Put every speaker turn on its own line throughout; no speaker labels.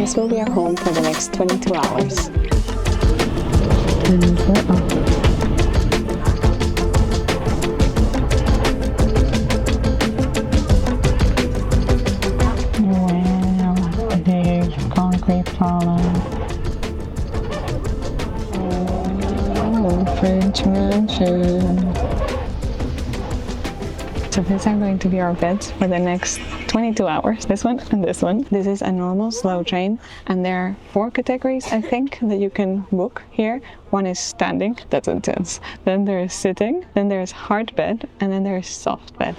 This will be our home for the next 22 hours.
And we're off. Wow, a big concrete pylon. French mansion. So these are going to be our beds for the next 22 hours. This one and this one. This is a normal slow train, and there are 4 categories, I think, that you can book here. One is standing, that's intense. Then there is sitting, then there is hard bed, and then there is soft bed.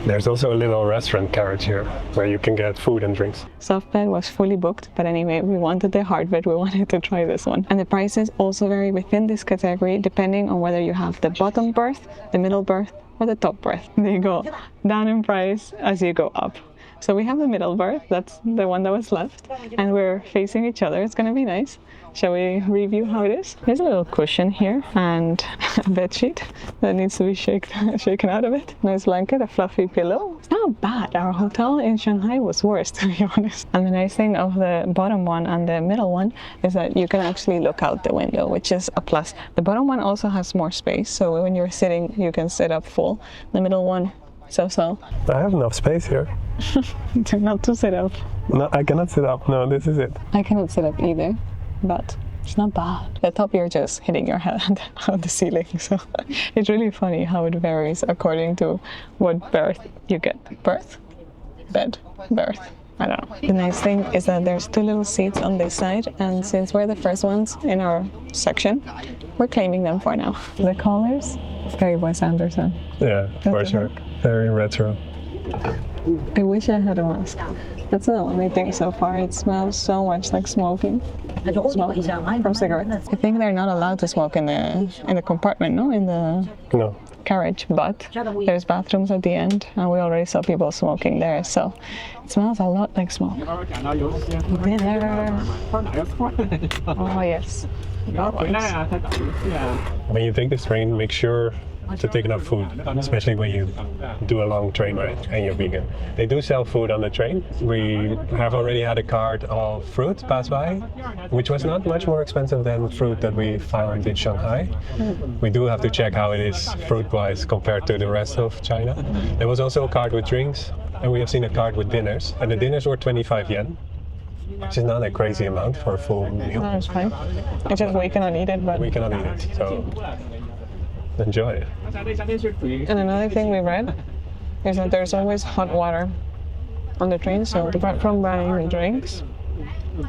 There's also a little restaurant carriage here where you can get food and drinks.
Soft bed was fully booked, but anyway, we wanted the hard bed, we wanted to try this one. And the prices also vary within this category depending on whether you have the bottom berth, the middle berth, or the top berth. They go down in price as you go up. So we have the middle berth, that's the one that was left, and we're facing each other. It's gonna be nice. Shall we review how it is? There's a little cushion here and a bed sheet that needs to be shaken out of it. Nice blanket, a fluffy pillow. It's not bad. Our hotel in Shanghai was worse, to be honest. And the nice thing of the bottom one and the middle one is that you can actually look out the window, which is a plus. The bottom one also has more space, so when you're sitting, you can sit up full. The middle one, so.
I have enough space here.
Not to sit up.
No, I cannot sit up. No, this is it.
I cannot sit up either, but it's not bad. The top, you're just hitting your head on the ceiling, so it's really funny how it varies according to what berth you get. Berth, bed, berth. I don't know. The nice thing is that there's 2 little seats on this side, and since we're the first ones in our section, we're claiming them for now. The colors, very Wes Anderson.
Yeah, for sure. Very retro.
I wish I had a mask. That's the only thing so far. It smells so much like smoking. Smoke from cigarettes. I think they're not allowed to smoke in the compartment, no? In the carriage, but there's bathrooms at the end, and we already saw people smoking there, so it smells a lot like smoke. Dinner. Oh yes.
When you take this train, make sure to take enough food, especially when you do a long train ride and you're vegan. They do sell food on the train. We have already had a cart of fruit pass by, which was not much more expensive than fruit that we found in Shanghai. We do have to check how it is fruit-wise compared to the rest of China. There was also a cart with drinks, and we have seen a cart with dinners, and the dinners were 25 yen. Which is not a crazy amount for a full meal.
No, it's fine. It's just we cannot eat it, but
we cannot eat it, so enjoy it.
And another thing we read is that there's always hot water on the train, so apart from buying drinks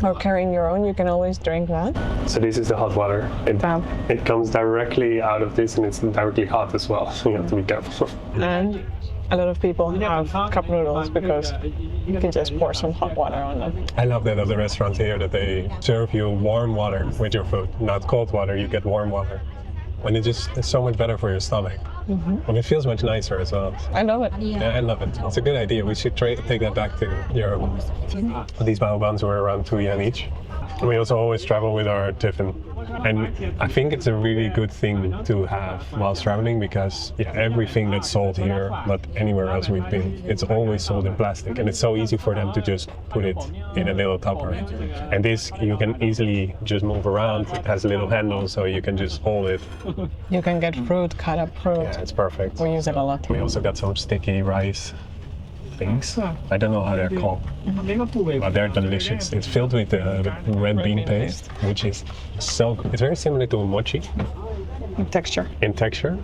or carrying your own, you can always drink that.
So this is the hot water. It comes directly out of this, and it's directly hot as well, so you have to be careful.
And a lot of people have cup noodles because you can just pour some hot water on them.
I love that of the restaurants here, that they serve you warm water with your food, not cold water. You get warm water. And it's so much better for your stomach. And it feels much nicer as well.
I love it.
Yeah, I love it. It's a good idea. We should take that back to Europe. These bao buns were around 2 yen each. And we also always travel with our tiffin. And I think it's a really good thing to have whilst traveling, because everything that's sold here, but anywhere else we've been, it's always sold in plastic, and it's so easy for them to just put it in a little tupper. And this, you can easily just move around. It has a little handle, so you can just hold it.
You can get fruit, cut up fruit.
Yeah, it's perfect.
We use it a lot here.
We also got some sticky rice things. I don't know how they're called, but they're delicious. It's filled with red bean paste, which is so good. It's very similar to mochi
In texture.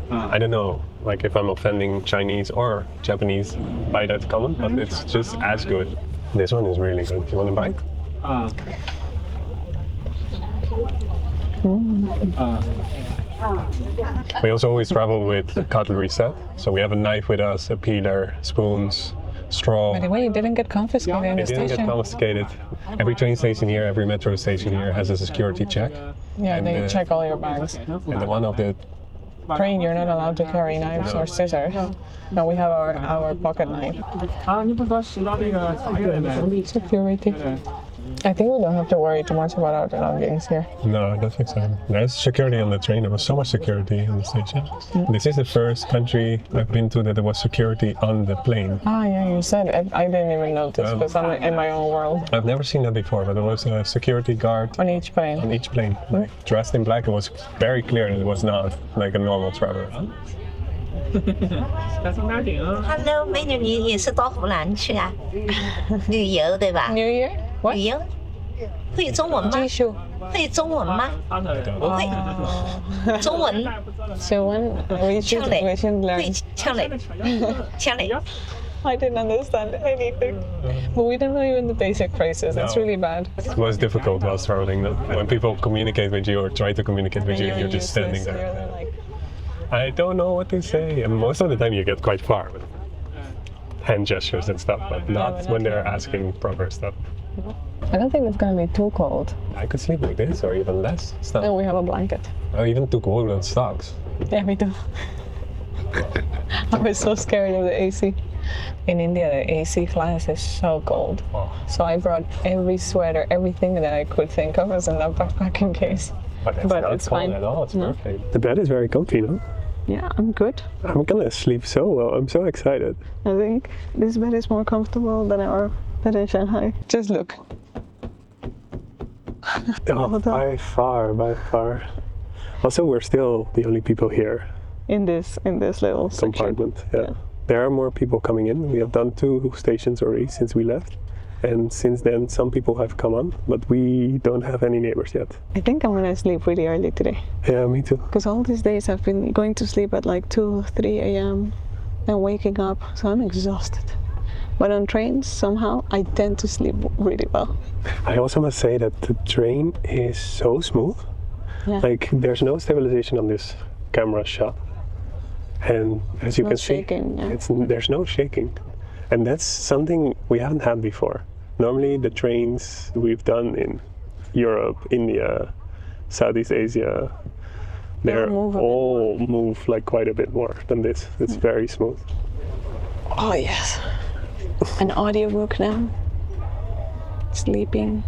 I don't know, like, if I'm offending Chinese or Japanese by that comment, but it's just as good. This one is really good. You want to bite? We also always travel with a cutlery set, so we have a knife with us, a peeler, spoons, straw.
By the way, it didn't get confiscated in the station.
It didn't get confiscated. Every train station here, every metro station here has a security check.
Yeah, and they check all your bags.
And the one of the
train, you're not allowed to carry knives or scissors. No, we have our pocket knife. Security.
I think we don't have to worry too much about our belongings here.
No, I don't think so. There's security on the train. There was so much security on the station. This is the first country I've been to that there was security on the plane.
Ah, yeah, you said it. I didn't even notice because I'm in my own world.
I've never seen that before, but there was a security guard
On each plane.
on each plane, like, dressed in black. It was very clear that it was not like a normal traveler.
Hello， 美女，你也是到湖南去啊？旅游对吧？
New Year? What?
旅游会中文吗？
Jishou.
会中文吗？不会，中文
So when we should learn.
会呛嘞，呛嘞。
I didn't understand anything. But we don't know even the basic phrases. It's
No.
really bad.
It was difficult while traveling. When people communicate with you or try to communicate with you, you're just standing there.
You're like,
I don't know what to say. And most of the time you get quite far with hand gestures and stuff, but not when they're asking proper stuff.
I don't think it's gonna be too cold.
I could sleep like this or even less stuff.
And we have a blanket.
I even took woolen socks.
Yeah, me too. I was so scared of the AC. In India, the AC class is so cold.
Oh.
So I brought every sweater, everything that I could think of as in a backpacking case.
But it's not
it's
cold
fine.
at all. It's perfect. The bed is very comfy, no?
Yeah, I'm good.
I'm gonna sleep so well. I'm so excited.
I think this bed is more comfortable than our bed in Shanghai. Just look.
Oh, by far. Also, we're still the only people here.
In this little
Compartment.
section.
Yeah. There are more people coming in. We have done 2 stations already since we left. And since then, some people have come on, but we don't have any neighbors yet.
I think I'm gonna sleep really early today.
Yeah, me too.
Because all these days I've been going to sleep at like 2, 3 a.m. and waking up, so I'm exhausted. But on trains, somehow, I tend to sleep really well.
I also must say that the train is so smooth.
Yeah.
Like, there's no stabilization on this camera shot. And as you
No
can see,
shaking, yeah.
there's no shaking. And that's something we haven't had before. Normally, the trains we've done in Europe, India, Southeast Asia, they're all move like quite a bit more than this. It's very smooth.
Oh yes. An audiobook now. Sleeping.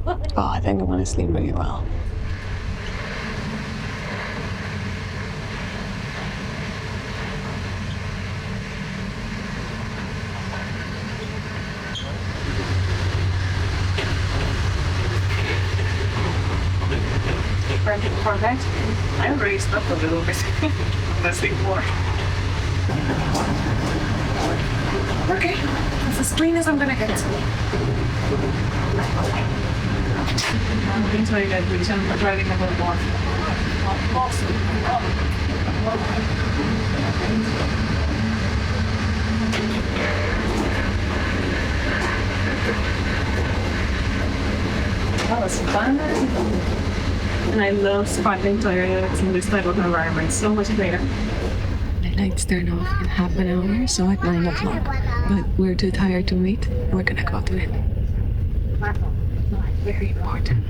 Oh, I think I'm gonna sleep really well.
For that, I'm raised up a little bit. Let's think more. Okay, that's as clean as I'm gonna get. I'm going to tell you that we are driving a little more. That was fun. And I love spotting toilets in this type of environment. So much better.
The lights turn off in half an hour, so at 9 o'clock. But we're too tired to wait. We're gonna go to it. Very important.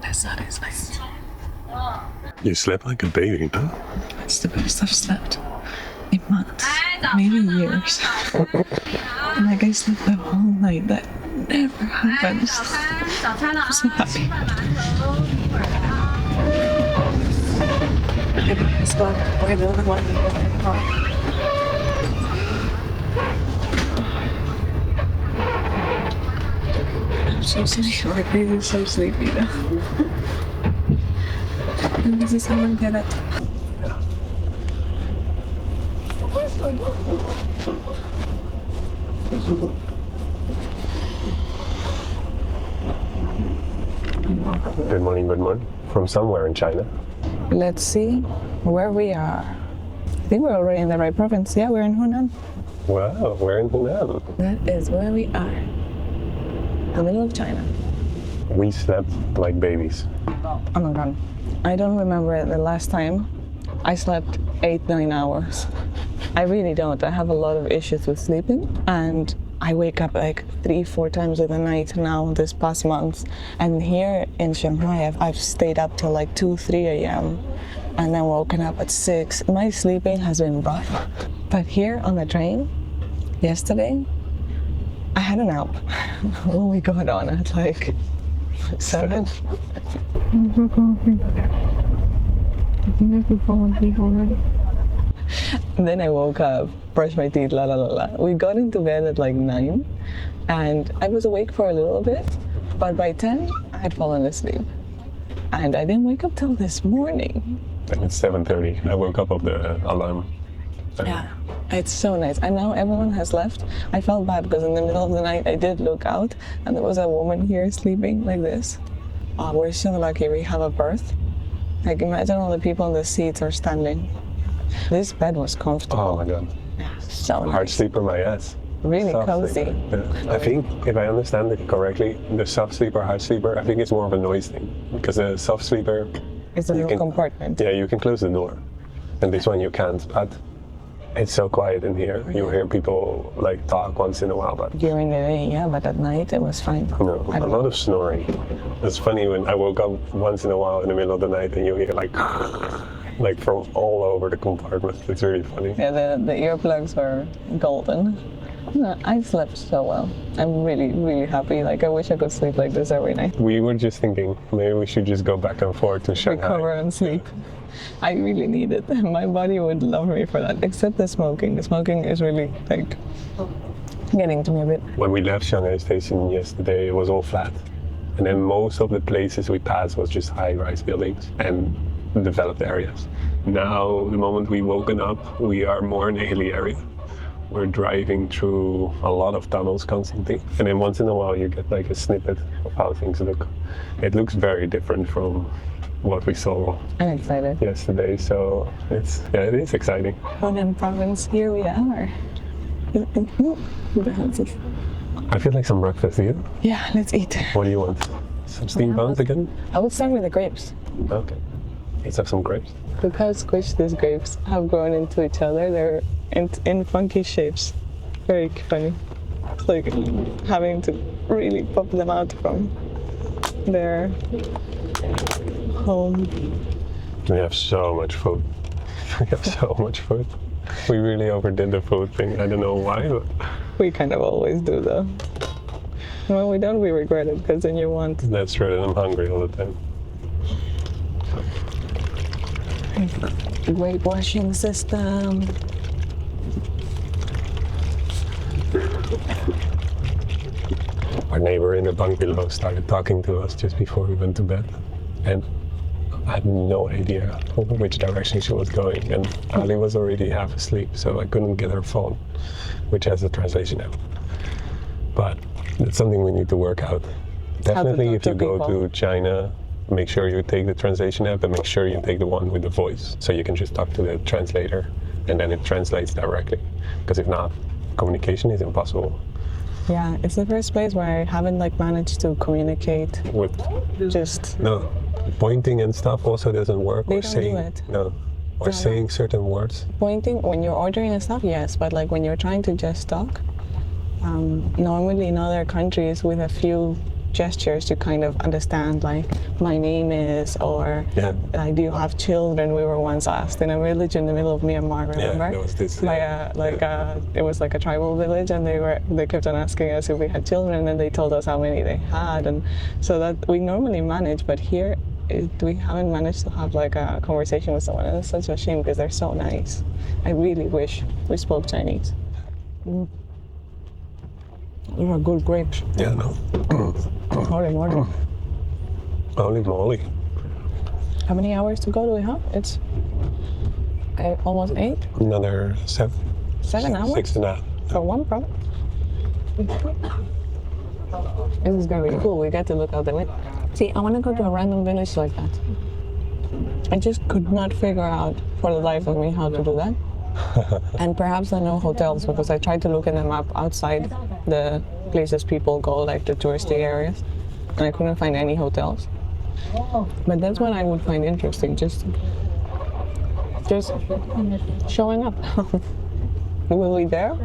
The sun is nice.
You slept like a baby, huh?
It's the best I've slept in months, maybe years. Like I slept the whole night. That never happens. I'm so happy. Let's go. We're the other one. I'm so sleepy. This is so sleepy though. And this is how I get it.
Good morning, good morning. From somewhere in China.
Let's see where we are. I think we're already in the right province. Yeah, we're in Hunan.
Wow, we're in Hunan.
That is where we are. The middle of China.
We slept like babies.
Oh my god. I don't remember the last time I slept 8-9 hours. I really don't. I have a lot of issues with sleeping, and I wake up like 3-4 times in the night now this past month. And here in Shanghai, I've stayed up till like 2-3 a.m. and then woken up at 6. My sleeping has been rough. But here on the train, yesterday, I had a nap when we got on at like 7. Then I woke up, brushed my teeth, la la la la. We got into bed at like 9, and I was awake for a little bit, but by 10, I had fallen asleep. And I didn't wake up till this morning.
And it's 7:30. I woke up of the alarm.
Yeah, it's so nice. And now everyone has left. I felt bad because in the middle of the night, I did look out, and there was a woman here sleeping like this. Oh, we're so lucky we have a berth. Like, imagine all the people in the seats are standing. This bed was comfortable.
Oh my god.
Yeah, so
Hard
nice.
sleeper, my ass.
Really
Soft
cozy.
sleeper. Yeah. I think, if I understand it correctly, the soft sleeper, hard sleeper, I think it's more of a noise thing. Because the soft sleeper,
It's a
you
little
can-
compartment.
yeah, you can close the door. And this one you can't, but it's so quiet in here. You hear people like talk once in a while, but
During the day, yeah, but at night it was fine.
no,
I
a
don't
lot of snoring. It's funny when I woke up once in a while in the middle of the night and you hear like from all over the compartment. It's really funny.
Yeah, the earplugs were golden. No, I slept so well. I'm really, really happy. Like, I wish I could sleep like this every night.
We were just thinking maybe we should just go back and forth to Shanghai.
Recover and sleep. I really need it. My body would love me for that, except the smoking. The smoking is really, like, getting to me a bit.
When we left Shanghai station yesterday, it was all flat. And then most of the places we passed was just high-rise buildings and developed areas. Now, the moment we woken up, we are more in a hilly area. We're driving through a lot of tunnels constantly. And then once in a while you get like a snippet of how things look. It looks very different from what we saw
I'm excited.
yesterday. So it is exciting.
Hunan province, here we are.
I feel like some breakfast here.
Yeah, let's eat.
What do you want? Some steamed buns again?
I would start with the grapes.
Okay. Let's have some grapes.
Look how squished these grapes have grown into each other. They're in funky shapes. Very funny. It's like having to really pop them out from their home.
We have so much food. We have so much food. We really overdid the food thing. I don't know why, but
We kind of always do though. And when we don't, we regret it because then you want.
that's true. I'm hungry all the time.
Great washing system.
Our neighbor in the bunk below started talking to us just before we went to bed. And I had no idea which direction she was going. And Ali was already half asleep, so I couldn't get her phone, which has a translation app. But it's something we need to work out. Definitely
talk
if you
to
go
people.
to China, make sure you take the translation app and make sure you take the one with the voice. So you can just talk to the translator and then it translates directly. Because if not, communication is impossible.
Yeah, it's the first place where I haven't like managed to communicate.
With
Just
no pointing and stuff also doesn't work.
They
Or
don't do
saying
it.
no. Or saying certain words.
pointing when you're ordering and stuff, yes, but like when you're trying to just talk, normally in other countries with a few gestures you kind of understand, like my name is, or
Yeah.
like do you have children? We were once asked in a village in the middle of Myanmar, remember?
there was this,
It was like a tribal village, and they kept on asking us if we had children, and then they told us how many they had, and so that we normally manage, but here we haven't managed to have like a conversation with someone, and it's such a shame because they're so nice. I really wish we spoke Chinese.
These are good grapes.
Yeah, no.
Holy moly.
Holy moly.
How many hours to go do we have? It's almost 8?
Another 7.
7 hours?
6.5.
For one product? This is gonna be cool. We get to look out the window. See, I want to go to a random village like that. I just could not figure out for the life of me how to do that. And perhaps I know hotels because I tried to look in the map outside the places people go, like the touristy areas, and I couldn't find any hotels. But that's what I would find interesting, just showing up. Will we dare?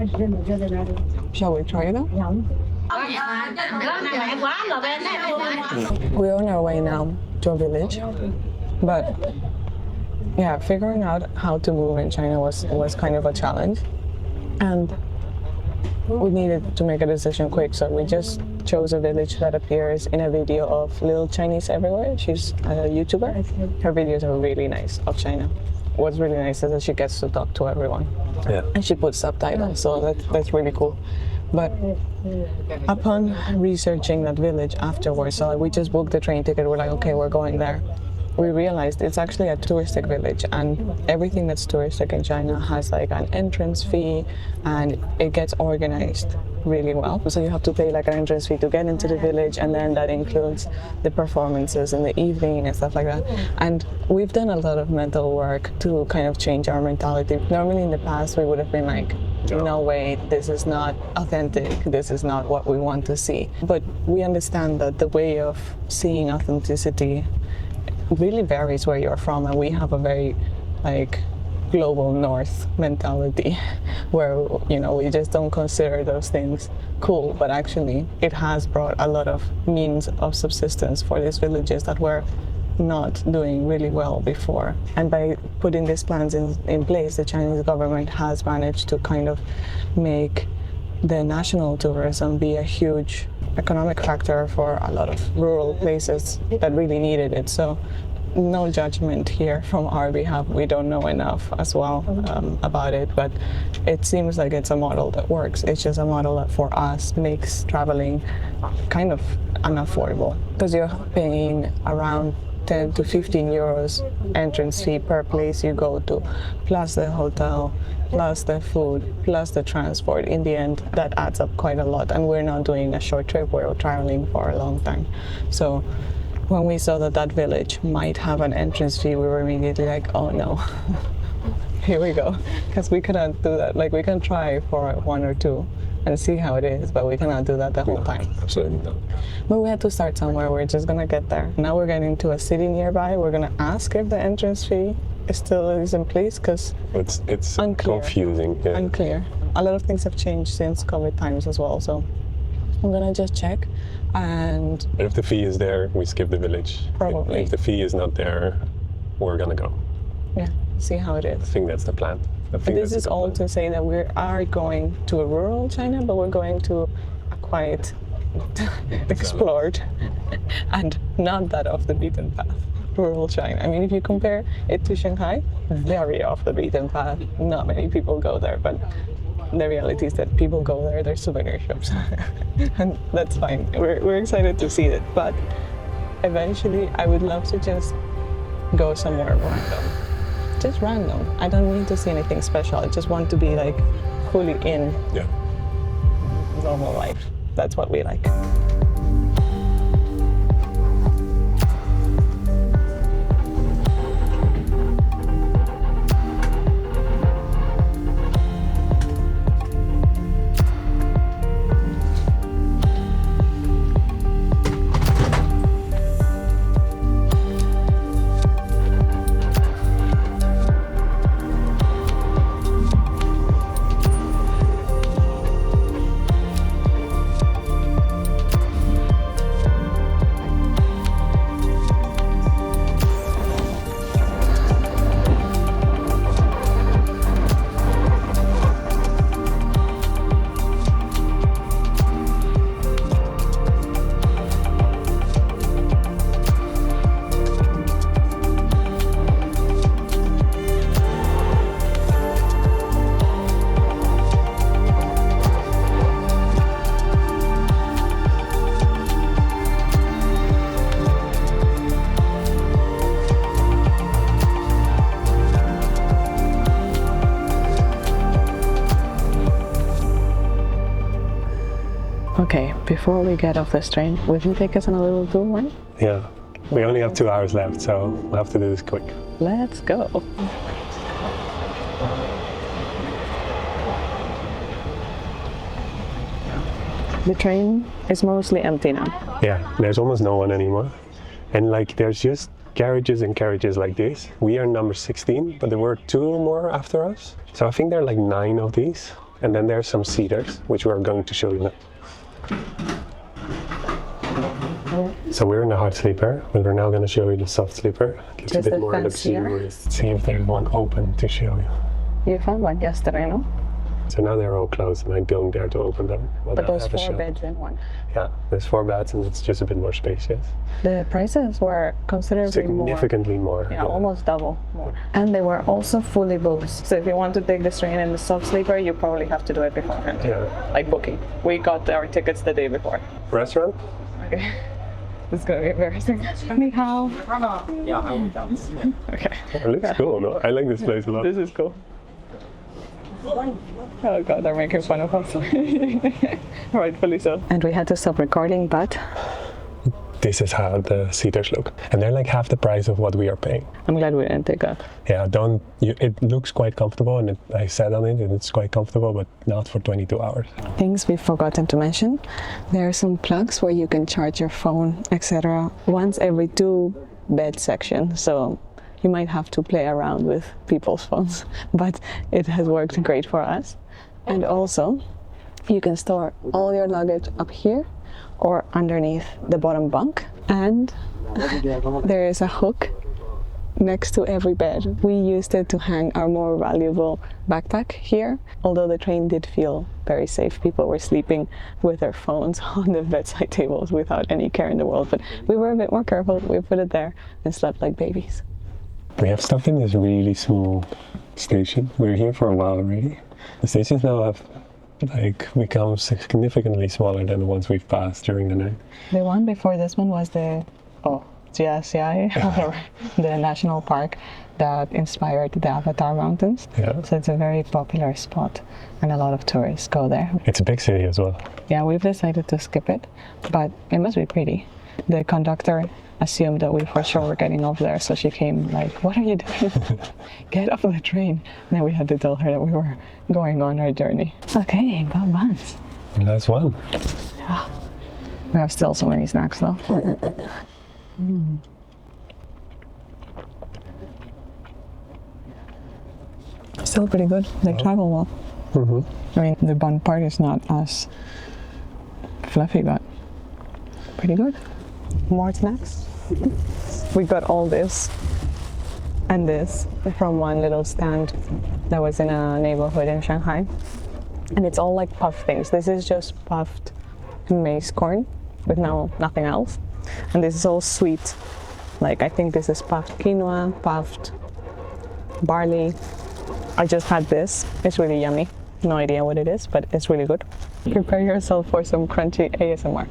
Shall we try that? We're on our way now to a village, but yeah, figuring out how to move in China was kind of a challenge, and we needed to make a decision quick, so we just chose a village that appears in a video of Little Chinese Everywhere. She's a YouTuber. Her videos are really nice of China. What's really nice is that she gets to talk to everyone.
Yeah.
And she puts subtitles, so that's really cool. But upon researching that village afterwards, so we just booked the train ticket, we're like, okay, we're going there. We realized it's actually a touristic village, and everything that's touristic in China has like an entrance fee, and it gets organized really well. So you have to pay like an entrance fee to get into the village, and then that includes the performances in the evening and stuff like that. And we've done a lot of mental work to kind of change our mentality. Normally in the past we would have been like, no way, this is not authentic, this is not what we want to see. But we understand that the way of seeing authenticity really varies where you're from, and we have a very like global north mentality where, you know, we just don't consider those things cool, but actually it has brought a lot of means of subsistence for these villages that were not doing really well before. And by putting these plans in place, the Chinese government has managed to kind of make the national tourism be a huge economic factor for a lot of rural places that really needed it. So no judgment here from our behalf. We don't know enough as well about it, but it seems like it's a model that works. It's just a model that for us makes traveling kind of unaffordable, because you're paying around 10 to 15 euros entrance fee per place you go to, plus the hotel, plus the food, plus the transport. In the end, that adds up quite a lot, and we're not doing a short trip, we're traveling for a long time. So when we saw that that village might have an entrance fee, we were immediately like, oh no, here we go, because we cannot do that. Like, we can try for 1 or 2 and see how it is, but we cannot do that the whole time.
Absolutely not.
But we had to start somewhere. We're just gonna get there. Now we're getting to a city nearby. We're gonna ask if the entrance fee still is in place, because
It's
unclear.
confusing. Yeah.
Unclear. A lot of things have changed since COVID times as well, so I'm gonna just check. And
But if the fee is there, we skip the village.
Probably.
If the fee is not there, we're gonna go.
yeah, see how it is.
I think that's the plan.
But this is all to say that we are going to a rural China, but we're going to a quiet, explored, and not that off the beaten path rural China. I mean, if you compare it to Shanghai, very off the beaten path. Not many people go there, but the reality is that people go there. There's souvenir shops, and that's fine. We're excited to see it, but eventually, I would love to just go somewhere random. Just random. I don't need to see anything special. I just want to be like fully in
Yeah.
normal life. That's what we like. Okay, before we get off this train, will you take us on a little tour, right?
Yeah, we only have 2 hours left, so we'll have to do this quick.
Let's go. The train is mostly empty now.
Yeah, there's almost no one anymore. And like there's just carriages and carriages like this. We are number 16, but there were 2 more after us. So I think there are like 9 of these. And then there's some seaters, which we're going to show you now. So we're in the hard sleeper, but we're now going to show you the soft sleeper. It looks
Just
a bit
the
more
fancier.
luxurious. See if there's one open to show you.
You found one yesterday, no?
So now they're all closed and I don't dare to open them.
But
I'll
there's
have a
4
show.
beds in one.
Yeah, there's 4 beds and it's just a bit more spacious.
The prices were considerably more.
Significantly more.
Yeah, almost double more. And they were also fully booked. So if you want to take this train in the soft sleeper, you probably have to do it beforehand.
Yeah.
Like booking. We got our tickets the day before.
Restaurant?
Okay. This is gonna be embarrassing. Ni hao. Okay.
It looks cool, no? I like this place a lot.
This is cool. Oh god, they're making fun of us. Rightfully so. And we had to stop recording, but
This is how the seaters look. And they're like half the price of what we are paying.
I'm glad we didn't take that.
Yeah, it looks quite comfortable and I sat on it and it's quite comfortable, but not for 22 hours.
Things we've forgotten to mention. There are some plugs where you can charge your phone, etc. once every 2 bed sections. So you might have to play around with people's phones, but it has worked great for us. And also, you can store all your luggage up here or underneath the bottom bunk. And there is a hook next to every bed. We used it to hang our more valuable backpack here, although the train did feel very safe. People were sleeping with their phones on the bedside tables without any care in the world, but we were a bit more careful. We put it there and slept like babies.
We have stopped in this really small station. We're here for a while already. The stations now have become significantly smaller than the ones we've passed during the night.
The one before this one was the GSCI, the national park that inspired the Avatar Mountains.
Yeah.
So it's a very popular spot and a lot of tourists go there.
It's a big city as well.
Yeah, we've decided to skip it, but it must be pretty. The conductor assumed that we for sure were getting off there, so she came like, "What are you doing? Get off the train." And then we had to tell her that we were going on our journey. Okay, got buns.
Last one.
We have still so many snacks though. Still pretty good. They travel well. I mean, the bun part is not as fluffy, but pretty good. More snacks. We got all this and this from one little stand that was in a neighborhood in Shanghai. And it's all like puff things. This is just puffed maize corn with nothing else. And this is all sweet. Like, I think this is puffed quinoa, puffed barley. I just had this. It's really yummy. No idea what it is, but it's really good. Prepare yourself for some crunchy ASMR.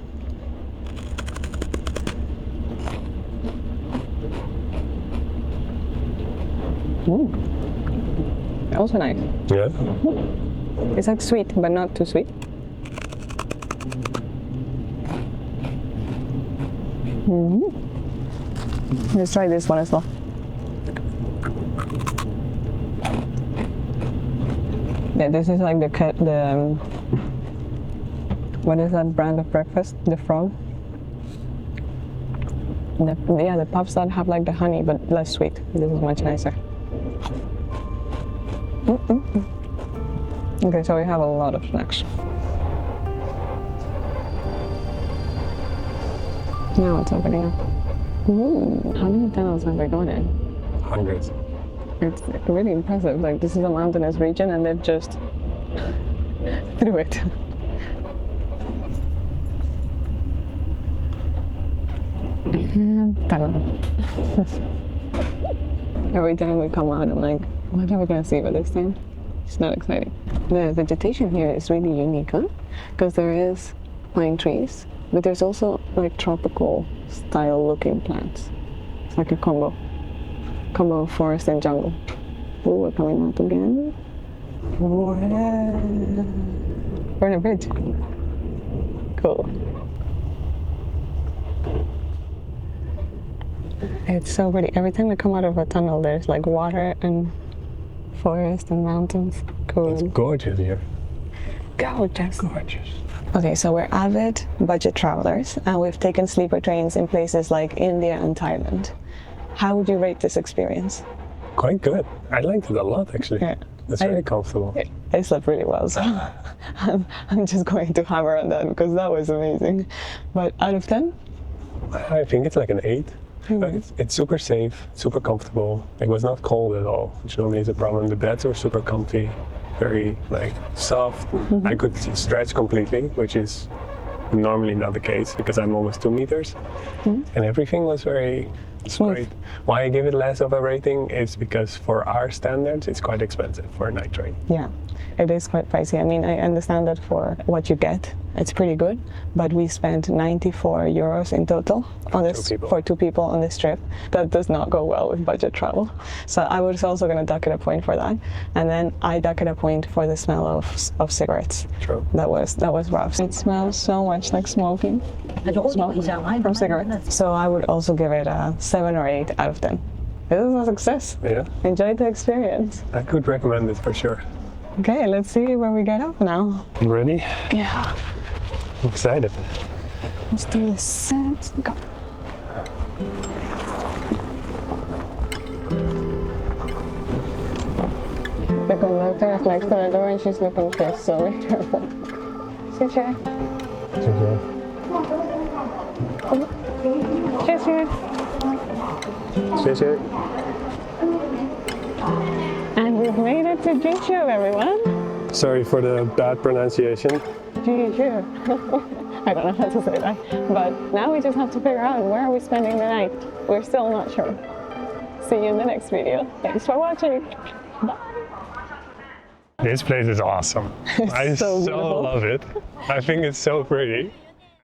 Also nice.
Yeah.
It's like sweet, but not too sweet. Let's try this one as well. Yeah, this is like the what is that brand of breakfast? The frog. The puffs that have like the honey, but less sweet. This is much nicer. Okay, so we have a lot of snacks. Now it's opening up. Ooh, how many tunnels have we gone in?
Hundreds.
It's really impressive. Like, this is a mountainous region and they've just through it. Tunnel. Every time we come out, I'm like, what are we gonna see by this time? It's not exciting. The vegetation here is really unique, huh? Because there is pine trees, but there's also like tropical style looking plants. It's like a combo of forest and jungle. Ooh, we're coming out again. We're on a bridge.
Cool. It's so pretty. Every time we come out of a tunnel, there's like water and forest and mountains. Cool.
It's gorgeous here.
Gorgeous.
Gorgeous.
Okay, so we're avid budget travelers and we've taken sleeper trains in places like India and Thailand. How would you rate this experience?
Quite good. I liked it a lot actually.
Yeah.
It's very comfortable.
I slept really well, so I'm just going to hammer on that because that was amazing. But out of 10?
I think it's like an 8. It's super safe, super comfortable. It was not cold at all, which normally is a problem. The beds were super comfy, very like soft. I could stretch completely, which is normally not the case because I'm almost 2 meters. And everything was very
Smooth.
great. Why I give it less of a rating is because for our standards, it's quite expensive for a night train.
Yeah, it is quite pricey. I mean, I understand that for what you get, it's pretty good, but we spent 94 euros in total on this for 2 people on this trip. That does not go well with budget travel. So I was also going to duck it a point for that. And then I duck it a point for the smell of cigarettes.
True.
That was rough. It smells so much like smoking. Smoke from cigarettes. So I would also give it a 7 or 8 out of 10. This is a success.
Yeah,
Enjoyed the experience.
I could recommend it for sure.
Okay, let's see where we get up now.
Ready?
Yeah.
I'm excited.
Let's do this. Let's go. The conductor is next to the door and she's looking pissed, so be careful. Sit here. Sit here. And we've made it to Jishou, everyone.
Sorry for the bad pronunciation.
Jishou. I don't know how to say that. But now we just have to figure out where are we spending the night. We're still not sure. See you in the next video. Thanks for watching. Bye.
This place is awesome. I so
beautiful.
love it. I think it's so pretty.